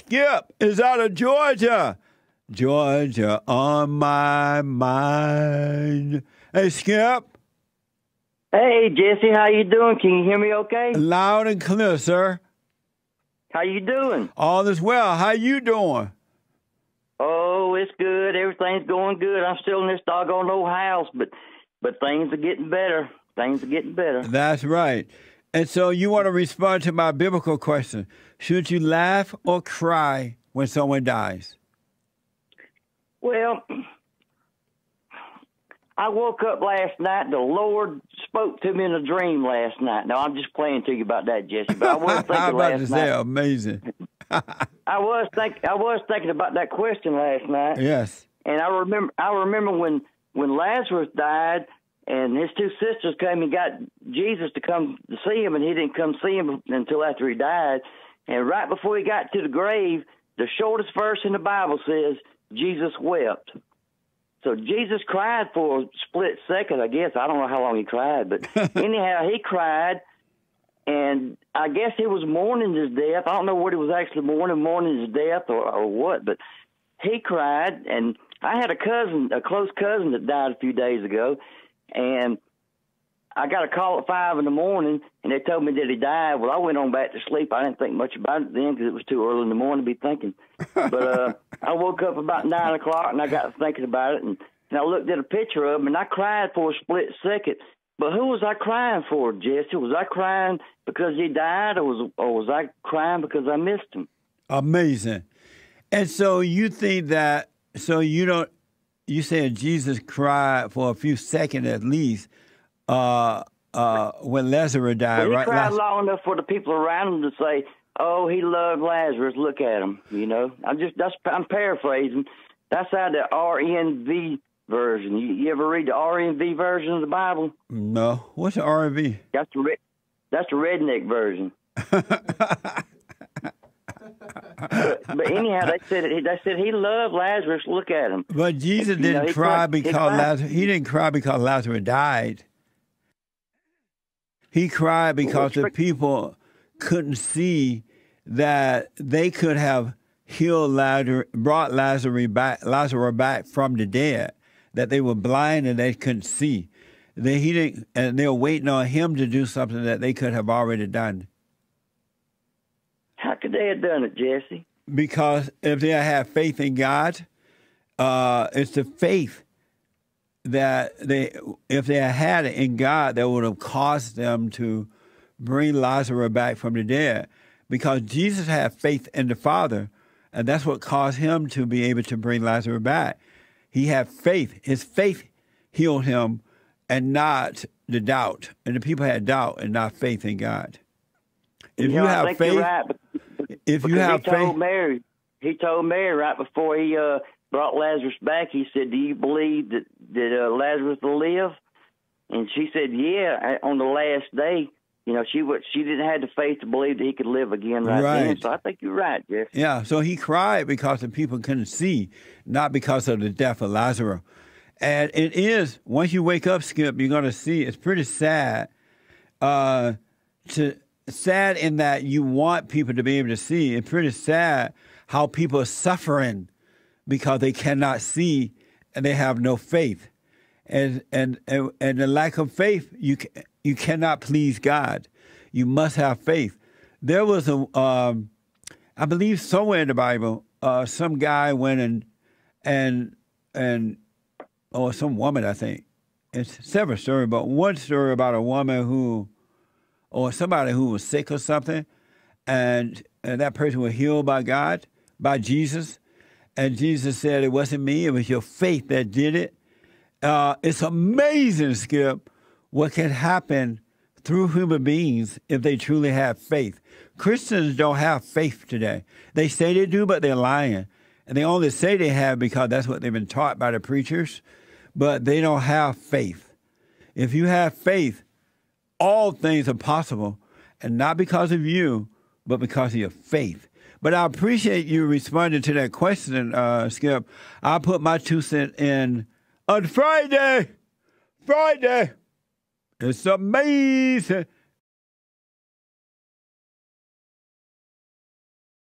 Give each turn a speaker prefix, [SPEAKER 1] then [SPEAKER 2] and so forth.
[SPEAKER 1] Skip is out of Georgia. Georgia on my mind. Hey, Skip.
[SPEAKER 2] Hey, Jesse, how you doing? Can you hear me okay?
[SPEAKER 1] Loud and clear, sir.
[SPEAKER 2] How you doing?
[SPEAKER 1] All is well. How you doing?
[SPEAKER 2] Oh, it's good. Everything's going good. I'm still in this doggone old house, but things are getting better. Things are getting better.
[SPEAKER 1] That's right. And so you want to respond to my biblical question. Should you laugh or cry when someone dies?
[SPEAKER 2] Well, I woke up last night. The Lord spoke to me in a dream last night. Now, I'm just playing to you about that, Jesse, but I was thinking last night.
[SPEAKER 1] Amazing.
[SPEAKER 2] I was thinking about that question last night.
[SPEAKER 1] Yes.
[SPEAKER 2] And I remember when Lazarus died, and his two sisters came and got Jesus to come to see him, and he didn't come see him until after he died. And right before he got to the grave, the shortest verse in the Bible says, Jesus wept. So Jesus cried for a split second, I guess. I don't know how long he cried, but anyhow, he cried, and I guess he was mourning his death. I don't know what he was actually mourning his death or what, but he cried, and I had a close cousin that died a few days ago, and I got a call at 5 in the morning, and they told me that he died. Well, I went on back to sleep. I didn't think much about it then because it was too early in the morning to be thinking. But I woke up about 9 o'clock, and I got thinking about it, and I looked at a picture of him, and I cried for a split second. But who was I crying for, Jesse? Was I crying because he died, or was I crying because I missed him?
[SPEAKER 1] Amazing. And so you think that, you said Jesus cried for a few seconds at least, when Lazarus died,
[SPEAKER 2] well,
[SPEAKER 1] right?
[SPEAKER 2] He cried long enough for the people around him to say, "Oh, he loved Lazarus. Look at him." You know, I'm paraphrasing. That's out of the RNV version. You ever read the RNV version of the Bible?
[SPEAKER 1] No. What's the RNV?
[SPEAKER 2] That's the redneck version. But anyhow, they said he loved Lazarus. Look at him.
[SPEAKER 1] But Jesus didn't cry because he didn't cry because Lazarus died. He cried because the people couldn't see that they could have healed Lazarus, brought Lazarus back from the dead. That they were blind and they couldn't see. And they were waiting on him to do something that they could have already done.
[SPEAKER 2] How could they have done it, Jesse?
[SPEAKER 1] Because if they had faith in God, it's the faith that if they had it in God, that would have caused them to bring Lazarus back from the dead. Because Jesus had faith in the Father, and that's what caused him to be able to bring Lazarus back. He had faith. His faith healed him, and not the doubt. And the people had doubt and not faith in God. If you have faith,
[SPEAKER 2] right,
[SPEAKER 1] if you have faith,
[SPEAKER 2] he told Mary right before he brought Lazarus back. He said, "Do you believe that Lazarus will live?" And she said, "Yeah." On the last day, you know, she didn't have the faith to believe that he could live again right then. So I think you're right, Jeff.
[SPEAKER 1] Yeah. So he cried because the people couldn't see, not because of the death of Lazarus. And it is, once you wake up, Skip, you're going to see it's pretty sad. Sad in that you want people to be able to see. It's pretty sad how people are suffering because they cannot see and they have no faith. And the lack of faith, you cannot please God. You must have faith. There was I believe somewhere in the Bible, some guy went or some woman, I think. It's several stories, but one story about a woman or somebody who was sick or something, and that person was healed by God, by Jesus, and Jesus said, "It wasn't me, it was your faith that did it." It's amazing, Skip, what can happen through human beings if they truly have faith. Christians don't have faith today. They say they do, but they're lying. And they only say they have because that's what they've been taught by the preachers, but they don't have faith. If you have faith, all things are possible, and not because of you, but because of your faith. But I appreciate you responding to that question, Skip. I'll put my 2 cents in on Friday. It's amazing.